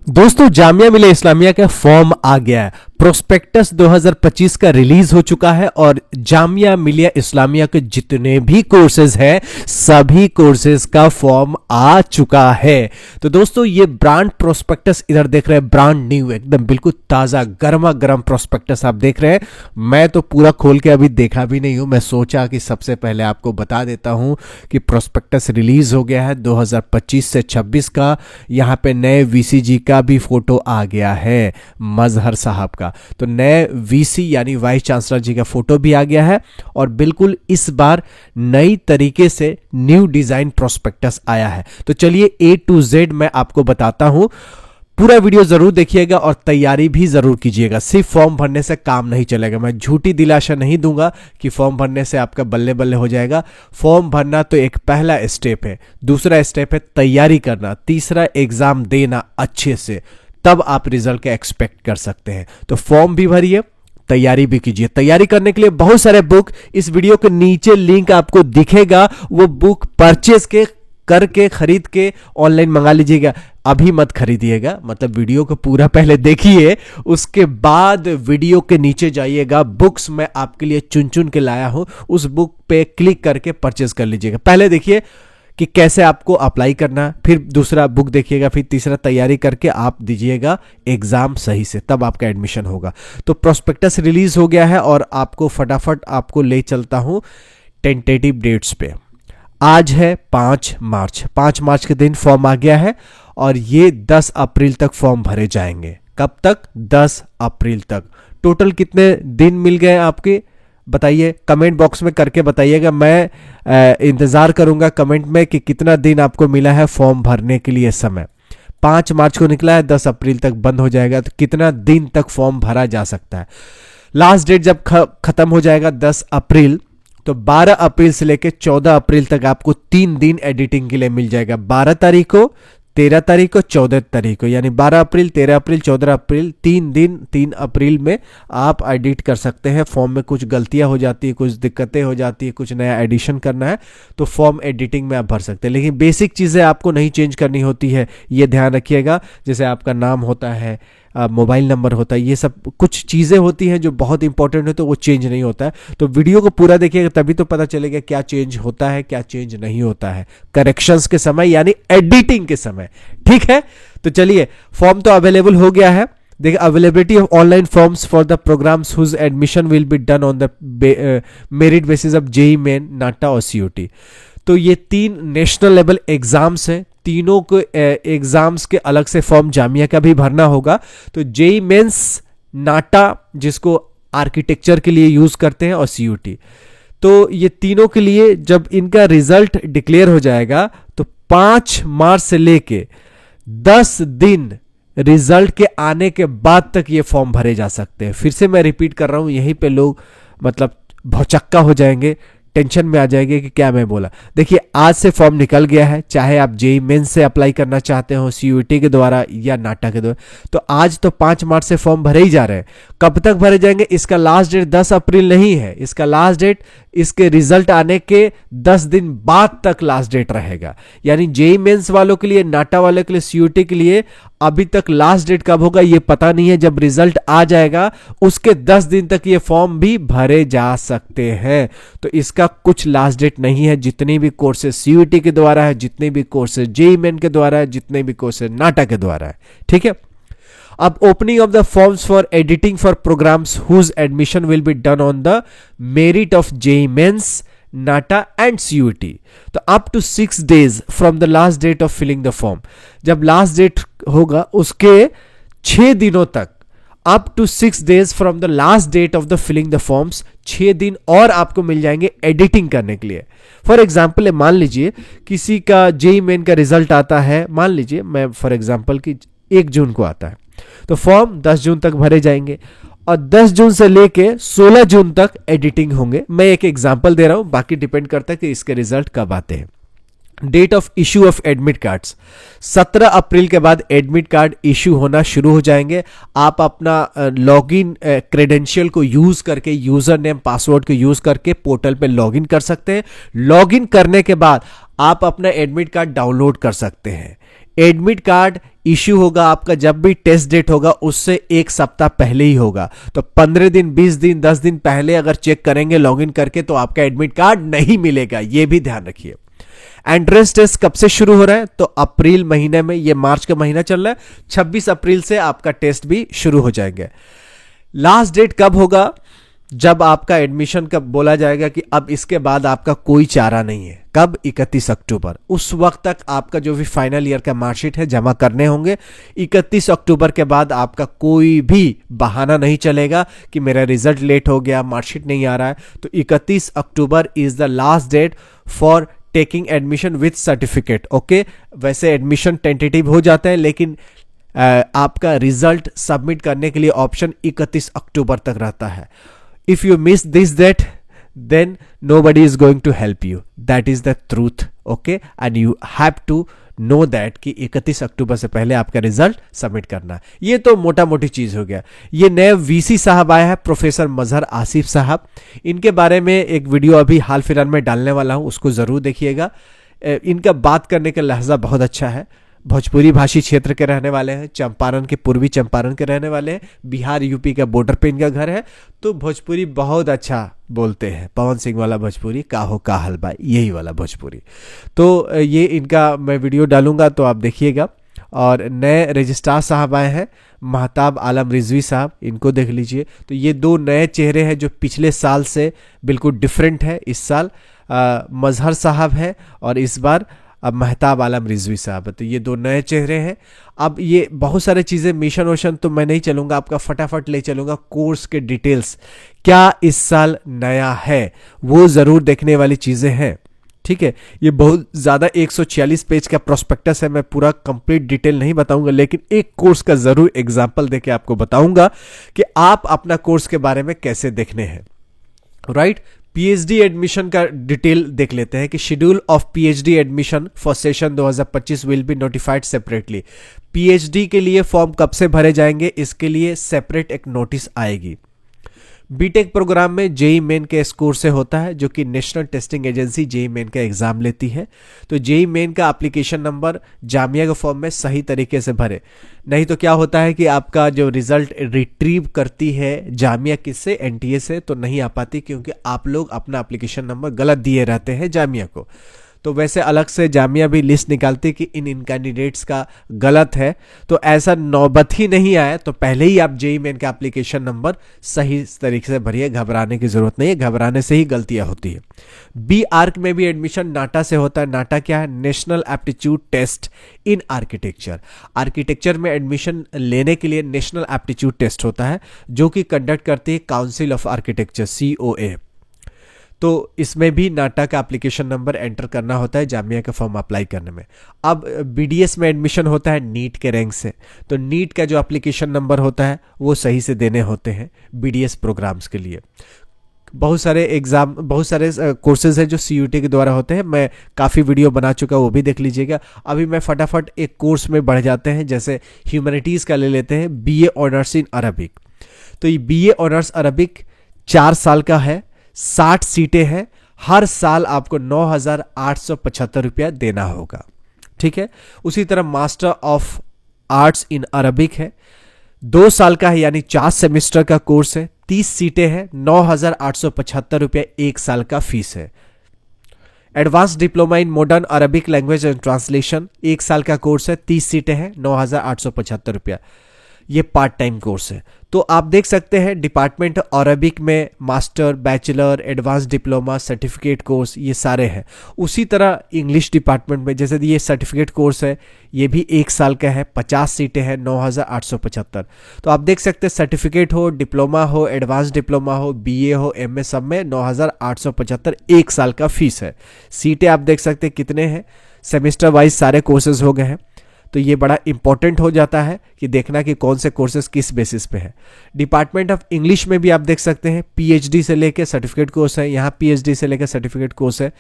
दोस्तों जामिया मिलिया इस्लामिया का फॉर्म आ गया है। प्रोस्पेक्टस 2025 का रिलीज हो चुका है और जामिया मिलिया इस्लामिया के जितने भी कोर्सेज हैं सभी कोर्सेज का फॉर्म आ चुका है। तो दोस्तों ये ब्रांड प्रोस्पेक्टस इधर देख रहे हैं, ब्रांड न्यू एकदम बिल्कुल ताजा गर्मा गर्म प्रोस्पेक्टस आप देख रहे हैं। मैं तो पूरा खोल के अभी देखा भी नहीं हूं, मैं सोचा कि सबसे पहले आपको बता देता हूं कि प्रोस्पेक्टस रिलीज हो गया है 2025 से 26 का। यहां पे नए वीसीजी का भी फोटो आ गया है, मजहर साहब का। तो नए वीसी यानी वाइस चांसलर जी का फोटो भी आ गया है और बिल्कुल इस बार नई तरीके से न्यू डिजाइन प्रोस्पेक्टस आया है। तो चलिए A to Z मैं आपको बताता हूं, पूरा वीडियो जरूर देखिएगा और तैयारी भी जरूर कीजिएगा। सिर्फ फॉर्म भरने से काम नहीं चलेगा, मैं झूठी दिलासा नहीं दूंगा कि फॉर्म भरने से आपका बल्ले बल्ले हो जाएगा। फॉर्म भरना तो एक पहला स्टेप है, दूसरा स्टेप है तैयारी करना, तीसरा एग्जाम देना अच्छे से, तब आप रिजल्ट का एक्सपेक्ट कर सकते हैं। तो फॉर्म भी भरिए, तैयारी भी कीजिए। तैयारी करने के लिए बहुत सारे बुक इस वीडियो के नीचे लिंक आपको दिखेगा, वो बुक परचेज करके खरीद के ऑनलाइन मंगा लीजिएगा। अभी मत खरीदिएगा, मतलब वीडियो को पूरा पहले देखिए, उसके बाद वीडियो के नीचे जाइएगा। बुक्स मैं आपके लिए चुन चुन के लाया हूं, उस बुक पे क्लिक करके परचेज कर लीजिएगा। पहले देखिए कि कैसे आपको अप्लाई करना, फिर दूसरा बुक देखिएगा, फिर तीसरा तैयारी करके आप दीजिएगा एग्जाम सही से, तब आपका एडमिशन होगा। तो प्रोस्पेक्टस रिलीज हो गया है और आपको फटाफट आपको ले चलता हूं टेंटेटिव डेट्स पे। आज है 5 मार्च, 5 मार्च के दिन फॉर्म आ गया है और ये 10 अप्रैल तक फॉर्म भरे जाएंगे। कब तक? 10 अप्रैल तक। टोटल कितने दिन मिल गए आपके बताइए, कमेंट बॉक्स में करके बताइएगा। मैं इंतजार करूंगा कमेंट में कि कितना दिन आपको मिला है फॉर्म भरने के लिए समय। 5 मार्च को निकला है, 10 अप्रैल तक बंद हो जाएगा, तो कितना दिन तक फॉर्म भरा जा सकता है। लास्ट डेट जब खत्म हो जाएगा 10 अप्रैल, तो 12 अप्रैल से लेकर 14 अप्रैल तक आपको 3 दिन एडिटिंग के लिए मिल जाएगा। 12 तारीख को, 13 तारीख को, 14 तारीख को, यानी 12 अप्रैल, 13 अप्रैल, 14 अप्रैल, 3 दिन। 3 अप्रैल में आप एडिट कर सकते हैं। फॉर्म में कुछ गलतियां हो जाती है, कुछ दिक्कतें हो जाती है, कुछ नया एडिशन करना है तो फॉर्म एडिटिंग में आप भर सकते हैं। लेकिन बेसिक चीज़ें आपको नहीं चेंज करनी होती है, ये ध्यान रखिएगा। जैसे आपका नाम होता है, मोबाइल नंबर होता है, ये सब कुछ चीज़ें होती हैं जो बहुत इंपॉर्टेंट है, तो वो चेंज नहीं होता है। तो वीडियो को पूरा देखिएगा, तभी तो पता चलेगा क्या चेंज होता है क्या चेंज नहीं होता है करेक्शंस के समय यानी एडिटिंग के समय। ठीक है, तो चलिए फॉर्म तो अवेलेबल हो गया है। देखिए, availability of online forms for the programmes whose admission will be done on the merit basis of JEE main, NATA और सीयूटी। तो ये 3 नेशनल लेवल एग्जाम्स हैं, तीनों को एग्जाम्स के अलग से फॉर्म जामिया का भी भरना होगा। तो जेईई मेंस, नाटा जिसको आर्किटेक्चर के लिए यूज करते हैं, और सीयूटी, तो ये तीनों के लिए जब इनका रिजल्ट डिक्लेयर हो जाएगा तो 5 मार्च से लेके 10 दिन रिजल्ट के आने के बाद तक ये फॉर्म भरे जा सकते हैं। फिर से मैं रिपीट कर रहा हूं, यहीं पे लोग मतलब भौचक्का हो जाएंगे, टेंशन में आ जाएंगे कि क्या मैं बोला। देखिए, आज से फॉर्म निकल गया है, चाहे आप जेईई मेंस से अप्लाई करना चाहते हो, सीयूटी के द्वारा या नाटा के द्वारा, तो आज तो 5 मार्च से फॉर्म भरे ही जा रहे हैं। कब तक भरे जाएंगे? इसका लास्ट डेट 10 अप्रैल नहीं है, इसका लास्ट डेट इसके रिजल्ट आने के 10 दिन बाद तक लास्ट डेट रहेगा। यानी जेईई मेंस वालों के लिए, नाटा वालों के लिए, सीयूटी के लिए अभी तक लास्ट डेट कब होगा ये पता नहीं है। जब रिजल्ट आ जाएगा उसके 10 दिन तक ये फॉर्म भी भरे जा सकते हैं। तो इसका कुछ लास्ट डेट नहीं है। जितने भी कोर्सेज सीयूटी के द्वारा है, जितने भी कोर्सेज जेईई मेन के द्वारा है, जितने भी कोर्सेज नाटा के द्वारा है, ठीक है। अब opening of the forms for editing for programmes whose admission will be done on the merit of JEE mains, NATA and CUET. तो up to 6 days from the last date of filling the form, जब last date होगा उसके 6 दिनों तक, up to 6 days from the last date of the filling the forms, 6 दिन और आपको मिल जाएंगे एडिटिंग करने के लिए। फॉर एग्जाम्पल, मान लीजिए किसी का जेईई मेन का रिजल्ट आता है, मान लीजिए मैं फॉर एग्जाम्पल कि 1 जून को आता है, तो फॉर्म 10 जून तक भरे जाएंगे और 10 जून से लेके 16 जून तक एडिटिंग होंगे। मैं एक एग्जांपल दे रहा हूं, बाकी डिपेंड करता है कि इसके रिजल्ट कब आते हैं। Date of issue of admit cards, 17 April के बाद एडमिट कार्ड इशू होना शुरू हो जाएंगे। आप अपना लॉगिन क्रेडेंशियल को यूज करके, यूजर नेम पासवर्ड को यूज करके पोर्टल पे लॉगिन कर सकते हैं। लॉगिन करने के बाद आप अपना एडमिट कार्ड डाउनलोड कर सकते हैं। एडमिट कार्ड इश्यू होगा आपका जब भी टेस्ट डेट होगा उससे एक सप्ताह पहले ही होगा। तो 15 दिन, 20 दिन, 10 दिन पहले अगर चेक करेंगे लॉगिन करके तो आपका एडमिट कार्ड नहीं मिलेगा, यह भी ध्यान रखिए। एंट्रेंस टेस्ट कब से शुरू हो रहा है? तो अप्रैल महीने में, ये मार्च का महीना चल रहा है, 26 अप्रैल से आपका टेस्ट भी शुरू हो जाएंगे। लास्ट डेट कब होगा? जब आपका एडमिशन कब बोला जाएगा कि अब इसके बाद आपका कोई चारा नहीं है। कब? 31 अक्टूबर। उस वक्त तक आपका जो भी फाइनल ईयर का मार्कशीट है जमा करने होंगे। 31 अक्टूबर के बाद आपका कोई भी बहाना नहीं चलेगा कि मेरा रिजल्ट लेट हो गया, मार्कशीट नहीं आ रहा है। तो 31 October is the last date for taking admission with certificate. Okay, वैसे एडमिशन टेंटेटिव हो जाता है लेकिन आपका रिजल्ट सबमिट करने के लिए ऑप्शन 31 अक्टूबर तक रहता है। If you miss this date, then nobody is going to help you. That is the truth, okay? And you have to know that कि 31 अक्टूबर से पहले आपका रिजल्ट सबमिट करना है। ये तो मोटा मोटी चीज हो गया। ये नए वीसी साहब आए हैं, प्रोफेसर मजहर आसिफ साहब। इनके बारे में एक वीडियो अभी हाल फिलहाल में डालने वाला हूं, उसको जरूर देखिएगा। इनका बात करने का लहजा बहुत अच्छा है। भोजपुरी भाषी क्षेत्र के रहने वाले हैं, चंपारण के, पूर्वी चंपारण के रहने वाले हैं। बिहार यूपी का बॉर्डर पे इनका घर है, तो भोजपुरी बहुत अच्छा बोलते हैं। पवन सिंह वाला भोजपुरी, का हो का हलवा, यही वाला भोजपुरी। तो ये इनका मैं वीडियो डालूंगा तो आप देखिएगा। और नए रजिस्ट्रार साहब आए हैं, महताब आलम रिजवी साहब, इनको देख लीजिए। तो ये दो नए चेहरे हैं जो पिछले साल से बिल्कुल डिफरेंट है। इस साल मजहर साहब है और इस बार अब महताब आलम रिजवी साहब। तो ये दो नए चेहरे हैं। अब ये बहुत सारे चीज़ें, मिशन वोशन तो मैं नहीं चलूँगा, आपका फटाफट ले चलूँगा। कोर्स के डिटेल्स क्या इस साल नया है वो ज़रूर देखने वाली चीज़ें हैं, ठीक है। ये बहुत ज़्यादा 146 पेज का प्रोस्पेक्टस है, मैं पूरा कंप्लीट डिटेल नहीं बताऊंगा, लेकिन एक कोर्स का ज़रूर एग्जाम्पल देके आपको बताऊंगा कि आप अपना कोर्स के बारे में कैसे देखने हैं, राइट। पीएचडी एडमिशन का डिटेल देख लेते हैं कि schedule of PhD admission for session 2025 will be notified separately. PhD के लिए फॉर्म कब से भरे जाएंगे, इसके लिए सेपरेट एक नोटिस आएगी। बीटेक प्रोग्राम में जेई मेन के स्कोर से होता है, जो कि National Testing Agency JEE Main का एग्जाम लेती है। तो जेई मेन का एप्लीकेशन नंबर जामिया के फॉर्म में सही तरीके से भरे, नहीं तो क्या होता है कि आपका जो रिजल्ट रिट्रीव करती है जामिया किससे, एनटीए से, तो नहीं आ पाती, क्योंकि आप लोग अपना एप्लीकेशन नंबर गलत दिए रहते हैं जामिया को। तो वैसे अलग से जामिया भी लिस्ट निकालती कि इन कैंडिडेट्स का गलत है। तो ऐसा नौबत ही नहीं आया, तो पहले ही आप जेई मेन का एप्लीकेशन नंबर सही तरीके से भरिए, घबराने की जरूरत नहीं है, घबराने से ही गलतियां होती है। बी आर्क में भी एडमिशन नाटा से होता है। नाटा क्या है? National Aptitude Test in Architecture. Architecture में एडमिशन लेने के लिए नेशनल एप्टीट्यूड टेस्ट होता है, जो कि कंडक्ट करती है काउंसिल ऑफ आर्किटेक्चर, COA। तो इसमें भी नाटा का एप्लीकेशन नंबर एंटर करना होता है जामिया का फॉर्म अप्लाई करने में। अब बीडीएस में एडमिशन होता है नीट के रैंक से, तो नीट का जो एप्लीकेशन नंबर होता है वो सही से देने होते हैं बीडीएस प्रोग्राम्स के लिए। बहुत सारे एग्जाम, बहुत सारे कोर्सेज हैं जो सीयूटी के द्वारा होते हैं, मैं काफ़ी वीडियो बना चुका, वो भी देख लीजिएगा। अभी मैं फटाफट एक कोर्स में बढ़ जाते हैं, जैसे ह्यूमैनिटीज़ का ले लेते हैं, बीए ऑनर्स इन अरबिक। तो ये बीए ऑनर्स अरबिक 4 साल का है, 60 सीटें हैं, हर साल आपको 9,875 रुपया देना होगा, ठीक है। उसी तरह master of arts in Arabic है, 2 साल का है, यानी 4 सेमेस्टर का कोर्स है, 30 सीटें हैं, 9,875 रुपया 1 साल का फीस है। Advance diploma in modern Arabic language and translation 1 साल का कोर्स है, 30 सीटें हैं, 9,875 रुपया। ये पार्ट टाइम कोर्स है। तो आप देख सकते हैं डिपार्टमेंट अरबिक में master, bachelor, advance diploma, certificate course, ये सारे हैं। उसी तरह इंग्लिश डिपार्टमेंट में जैसे ये सर्टिफिकेट कोर्स है, ये भी 1 साल का है, 50 सीटें हैं, 9,875। तो आप देख सकते हैं सर्टिफिकेट हो, डिप्लोमा हो, एडवांस डिप्लोमा हो, बीए हो, एमए, सब में 9,875 1 साल का फीस है। सीटें आप देख सकते हैं कितने हैं, सेमेस्टर वाइज सारे कोर्सेज हो गए हैं। तो ये बड़ा इंपॉर्टेंट हो जाता है कि देखना कि कौन से कोर्सेज किस बेसिस पे है। डिपार्टमेंट ऑफ इंग्लिश में भी आप देख सकते हैं पीएचडी से लेकर सर्टिफिकेट कोर्स है, यहाँ पीएचडी से लेकर सर्टिफिकेट कोर्स है।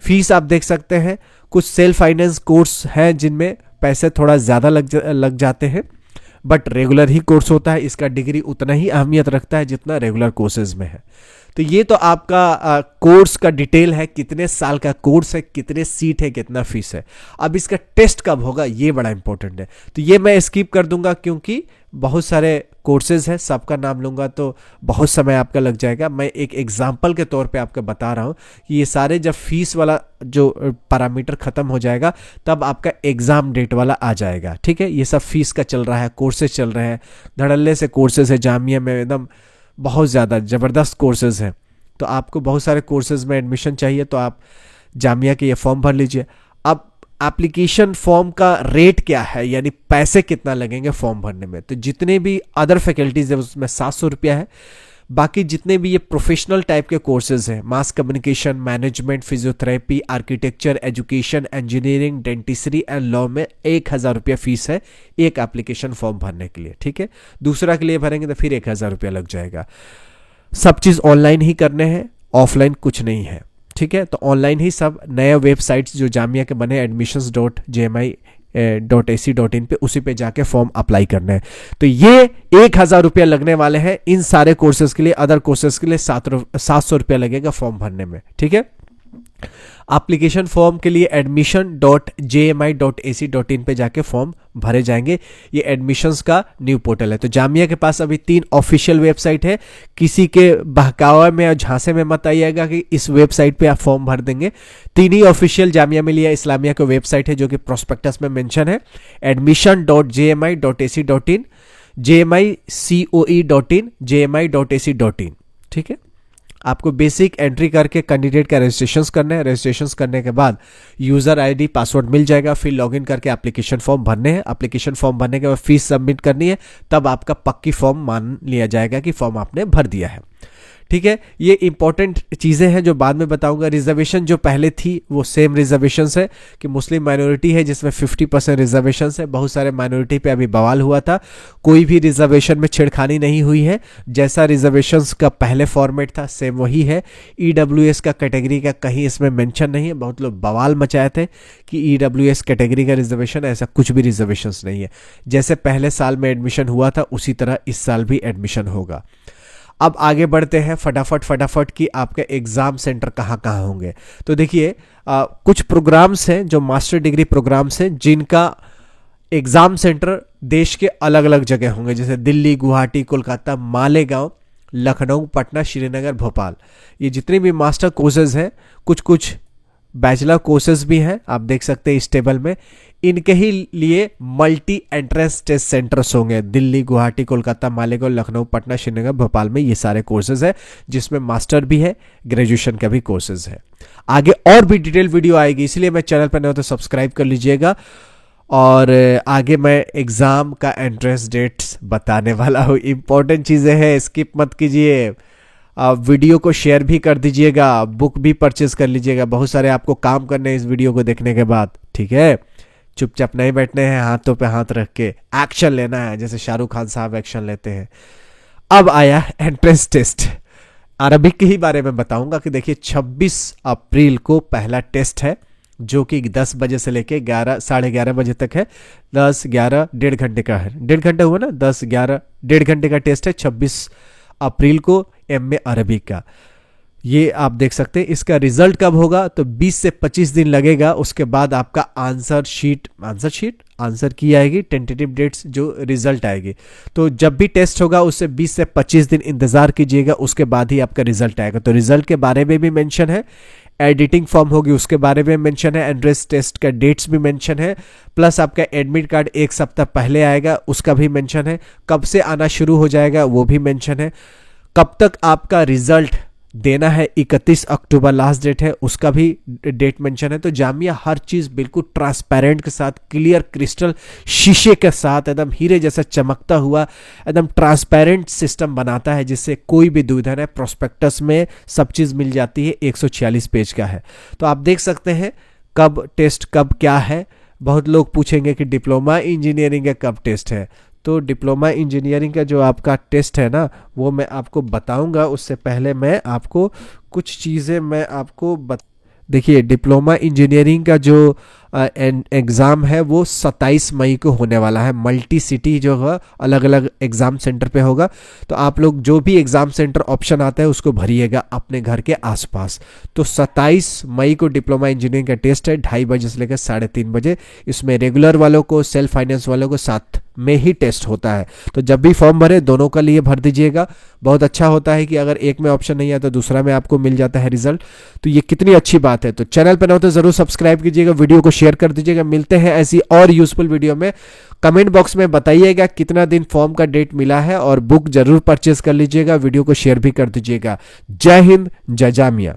फीस आप देख सकते हैं, कुछ सेल्फ फाइनेंस कोर्स हैं जिनमें पैसे थोड़ा ज़्यादा लग जाते हैं। बट रेगुलर ही कोर्स होता है, इसका डिग्री उतना ही अहमियत रखता है जितना रेगुलर कोर्सेज में है। तो ये तो आपका कोर्स का डिटेल है, कितने साल का कोर्स है, कितने सीट है, कितना फीस है। अब इसका टेस्ट कब होगा ये बड़ा इंपॉर्टेंट है, तो ये मैं स्किप कर दूंगा क्योंकि बहुत सारे कोर्सेज है, सबका नाम लूंगा तो बहुत समय आपका लग जाएगा। मैं एक एग्जाम्पल के तौर पे आपको बता रहा हूँ कि ये सारे जब फीस वाला जो पैरामीटर खत्म हो जाएगा तब आपका एग्जाम डेट वाला आ जाएगा, ठीक है। ये सब फीस का चल रहा है, कोर्सेज चल रहे हैं, धड़ल्ले से कोर्सेज है जामिया में, एकदम बहुत ज़्यादा ज़बरदस्त कोर्सेज हैं। तो आपको बहुत सारे कोर्सेज में एडमिशन चाहिए तो आप जामिया के ये फॉर्म भर लीजिए। अब एप्लीकेशन फॉर्म का रेट क्या है, यानी पैसे कितना लगेंगे फॉर्म भरने में, तो जितने भी अदर फैकल्टीज है उसमें 700 रुपया है। बाकी जितने भी ये प्रोफेशनल टाइप के कोर्सेज हैं, mass communication, management, physiotherapy, architecture, education, engineering, dentistry and law में 1000 रुपया फीस है एक एप्लीकेशन फॉर्म भरने के लिए, ठीक है। दूसरा के लिए भरेंगे तो फिर 1000 रुपया लग जाएगा। सब चीज़ ऑनलाइन ही करने हैं, ऑफलाइन कुछ नहीं है, ठीक है। तो ऑनलाइन ही सब नए वेबसाइट्स जो जामिया के बने admissions.jmi.ac.in पे, उसी पे जाके फॉर्म अप्लाई करना है। तो ये 1000 रुपया लगने वाले हैं इन सारे कोर्सेज के लिए। अदर कोर्सेज के लिए 700 रुपया लगेगा फॉर्म भरने में, ठीक है। एप्लीकेशन फॉर्म के लिए admission.jmi.ac.in पे जाके फॉर्म भरे जाएंगे। ये एडमिशंस का न्यू पोर्टल है। तो जामिया के पास अभी 3 ऑफिशियल वेबसाइट है, किसी के बहकावा में और झांसे में मत आइएगा कि इस वेबसाइट पे आप फॉर्म भर देंगे। 3 ही ऑफिशियल जामिया मिलिया इस्लामिया का वेबसाइट है जो कि प्रोस्पेक्टस में मेंशन है, admission.jmi.ac.in, jmicoe.in, jmi.ac.in, ठीक है। आपको बेसिक एंट्री करके कैंडिडेट का रजिस्ट्रेशन करना है। रजिस्ट्रेशन करने के बाद यूज़र आईडी पासवर्ड मिल जाएगा, फिर लॉगिन करके एप्लीकेशन फॉर्म भरने हैं। एप्लीकेशन फॉर्म भरने के बाद फीस सबमिट करनी है, तब आपका पक्की फॉर्म मान लिया जाएगा कि फॉर्म आपने भर दिया है, ठीक है। ये इंपॉर्टेंट चीज़ें हैं जो बाद में बताऊंगा। रिजर्वेशन जो पहले थी वो सेम रिजर्वेशन है कि मुस्लिम माइनॉरिटी है जिसमें 50% रिजर्वेशन है। बहुत सारे माइनॉरिटी पे अभी बवाल हुआ था, कोई भी रिजर्वेशन में छेड़खानी नहीं हुई है। जैसा रिजर्वेशंस का पहले फॉर्मेट था सेम वही है। EWS का कैटेगरी का कहीं इसमें मेंशन नहीं है। बहुत लोग बवाल मचाए थे कि EWS कैटेगरी का रिजर्वेशन, ऐसा कुछ भी रिजर्वेशन नहीं है। जैसे पहले साल में एडमिशन हुआ था उसी तरह इस साल भी एडमिशन होगा। अब आगे बढ़ते हैं फटाफट कि आपके एग्ज़ाम सेंटर कहाँ कहाँ होंगे। तो देखिए कुछ प्रोग्राम्स हैं जो मास्टर डिग्री प्रोग्राम्स हैं जिनका एग्ज़ाम सेंटर देश के अलग अलग जगह होंगे, जैसे दिल्ली, गुवाहाटी, कोलकाता, मालेगांव, लखनऊ, पटना, श्रीनगर, भोपाल। ये जितने भी मास्टर कोर्सेज हैं, कुछ बैचलर कोर्सेज भी हैं, आप देख सकते हैं इस टेबल में। इनके ही लिए मल्टी एंट्रेंस टेस्ट सेंटर्स होंगे दिल्ली, गुवाहाटी, कोलकाता, मालेगांव, लखनऊ, पटना, श्रीनगर, भोपाल में। ये सारे कोर्सेज है जिसमें मास्टर भी है, ग्रेजुएशन का भी कोर्सेज है। आगे और भी डिटेल वीडियो आएगी, इसलिए मैं चैनल पर नए हो तो सब्सक्राइब कर लीजिएगा। और आगे मैं एग्ज़ाम का एंट्रेंस डेट्स बताने वाला हूँ। इंपॉर्टेंट चीज़ें हैं, स्किप मत कीजिए। वीडियो को शेयर भी कर दीजिएगा, बुक भी परचेज कर लीजिएगा। बहुत सारे आपको काम करने हैं इस वीडियो को देखने के बाद, ठीक है। चुपचाप नहीं बैठने हैं, हाथों पे हाथ रख के एक्शन लेना है, जैसे शाहरुख खान साहब एक्शन लेते हैं। अब आया एंट्रेंस टेस्ट। अरबिक के ही बारे में बताऊंगा कि देखिए 26 अप्रैल को पहला टेस्ट है जो कि 10 बजे से लेके साढ़े 11 बजे तक है। 10, 11, 1.5 घंटे का है। 1.5 घंटे हुआ ना, 10, 11, 1.5 घंटे का टेस्ट है 26 अप्रैल को MA अरबिक का। ये आप देख सकते हैं। इसका रिजल्ट कब होगा तो 20 से 25 दिन लगेगा। उसके बाद आपका आंसर की आएगी, टेंटेटिव डेट्स जो रिजल्ट आएगी। तो जब भी टेस्ट होगा उससे 20 से 25 दिन इंतजार कीजिएगा, उसके बाद ही आपका रिजल्ट आएगा। तो रिजल्ट के बारे में भी मेंशन है, एडिटिंग फॉर्म होगी उसके बारे में मेंशन है, एंट्रेंस टेस्ट का डेट्स भी मेंशन है, प्लस आपका एडमिट कार्ड 1 सप्ताह पहले आएगा उसका भी मेंशन है, कब से आना शुरू हो जाएगा वो भी मेंशन है, कब तक आपका रिजल्ट देना है 31 अक्टूबर लास्ट डेट है उसका भी डेट मेंशन है। तो जामिया हर चीज़ बिल्कुल ट्रांसपेरेंट के साथ, क्लियर क्रिस्टल शीशे के साथ, एकदम हीरे जैसा चमकता हुआ एकदम ट्रांसपेरेंट सिस्टम बनाता है जिससे कोई भी दुविधा नहीं। प्रोस्पेक्टस में सब चीज़ मिल जाती है, 146 पेज का है। तो आप देख सकते हैं कब टेस्ट कब क्या है। बहुत लोग पूछेंगे कि डिप्लोमा इंजीनियरिंग का कब टेस्ट है। तो डिप्लोमा इंजीनियरिंग का जो आपका टेस्ट है ना वो मैं आपको बताऊंगा। उससे पहले मैं आपको कुछ चीज़ें देखिए डिप्लोमा इंजीनियरिंग का जो एग्ज़ाम है वो 27 मई को होने वाला है। मल्टी सिटी जो है अलग अलग एग्ज़ाम सेंटर पे होगा, तो आप लोग जो भी एग्ज़ाम सेंटर ऑप्शन आता है उसको भरिएगा अपने घर के आसपास। तो 27 मई को डिप्लोमा इंजीनियरिंग का टेस्ट है 2:30 बजे से लेकर 3:30 बजे। इसमें रेगुलर वालों को, सेल्फ फाइनेंस वालों को साथ में ही टेस्ट होता है। तो जब भी फॉर्म भरे दोनों का लिए भर दीजिएगा। बहुत अच्छा होता है कि अगर एक में ऑप्शन नहीं है तो दूसरा में आपको मिल जाता है रिजल्ट। तो ये कितनी अच्छी बात है। तो चैनल पर ना हो तो जरूर सब्सक्राइब कीजिएगा, वीडियो को शेयर कर दीजिएगा। मिलते हैं ऐसी और यूजफुल वीडियो में। कमेंट बॉक्स में बताइएगा कितना दिन फॉर्म का डेट मिला है, और बुक जरूर परचेज कर लीजिएगा। वीडियो को शेयर भी कर दीजिएगा। जय हिंद, जय जामिया।